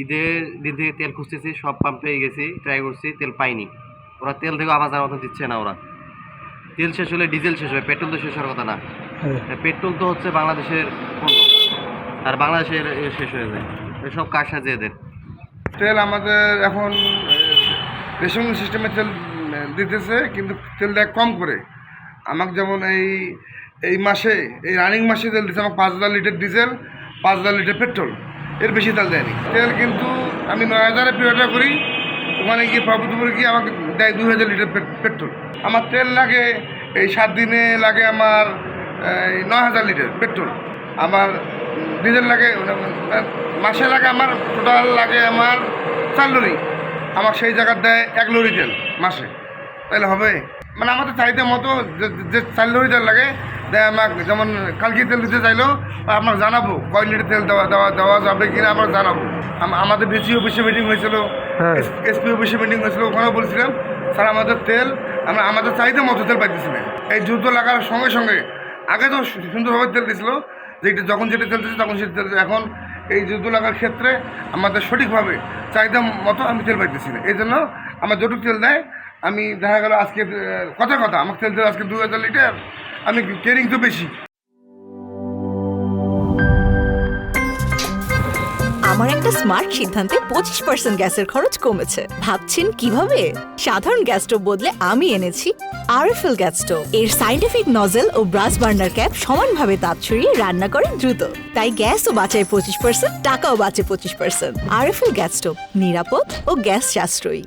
ঈদের দিন থেকে তেল খুঁজতেছি, সব পাম্পে গেছি, ট্রাই করছি, তেল পাইনি। ওরা তেল থেকে আমার জানার মতো দিচ্ছে না। ওরা তেল শেষ হলে ডিজেল শেষ হয়, পেট্রোল তো শেষ হওয়ার কথা না। পেট্রোল তো হচ্ছে বাংলাদেশের পণ্য, আর বাংলাদেশের শেষ হয়ে যায়। সব কার সাথে এদের তেল আমাদের এখন রেশন সিস্টেমে তেল দিতেছে, কিন্তু তেল দেয় কম করে। আমাকে যেমন এই মাসে, এই রানিং মাসে তেল দিচ্ছে আমাকে 5,000 লিটার ডিজেল, 5,000 লিটার পেট্রোল, এর বেশি তেল দেয়নি। তেল কিন্তু আমি 9,000-এ প্রিয়টা করি, ওখানে গিয়ে প্রভুত্বপুরে গিয়ে আমাকে দেয় 2,000 লিটার পেট্রোল। আমার তেল লাগে এই 7 দিনে লাগে আমার 9,000 লিটার পেট্রোল। আমার ডিজেল লাগে মাসে লাগে আমার টোটাল লাগে আমার 4 লরি। আমার সেই জায়গার দেয় 1 লরি তেল মাসে, তাহলে হবে? মানে আমাদের চাহিদা মতো যে 4 লরি তেল লাগে দেয় আমাকে। যেমন কালকে তেল দিতে চাইলেও আপনার জানাবো কয় লিটার তেল দেওয়া যাবে কিনা, আমরা জানাবো। আমাদের ডিসি অফিসে মিটিং হয়েছিল, এসপি অফিসে মিটিং হয়েছিল, ওখানেও বলছিলাম স্যার আমাদের তেল আমাদের চাহিদা মতো তেল পাইতেছি না। এই যুদ্ধ লাগার সঙ্গে সঙ্গে আগে তো সুন্দরভাবে তেল দিয়েছিল, যে যখন যেটা তেল দিচ্ছে তখন সেটা তেল। এখন এই যুদ্ধ লাগার ক্ষেত্রে আমাদের সঠিকভাবে চাহিদা মতো আমি তেল পাইতেছি না। এই জন্য আমার যতটুকু তেল দেয়, আমি দেখা গেল আজকে কথা আমার তেল দেয় আজকে 2,000 লিটার, আমি কেরিং তো বেশি। আমার একটা স্মার্ট সিদ্ধান্তে 25% গ্যাসের খরচ কমেছে। ভাবছেন কিভাবে? সাধারণ গ্যাস স্টোভ বদলে আমি এনেছি আরএফএল গ্যাস স্টোভ। এর সাইন্টিফিক নজল ও ব্রাস বার্নার ক্যাপ সমানভাবে তাপ ছড়িয়ে রান্না করে দ্রুত, তাই গ্যাসও বাঁচায় 25%, টাকাও বাঁচে 25%। আরএফএল গ্যাস স্টোভ নিরাপদ ও গ্যাস সাশ্রয়ী।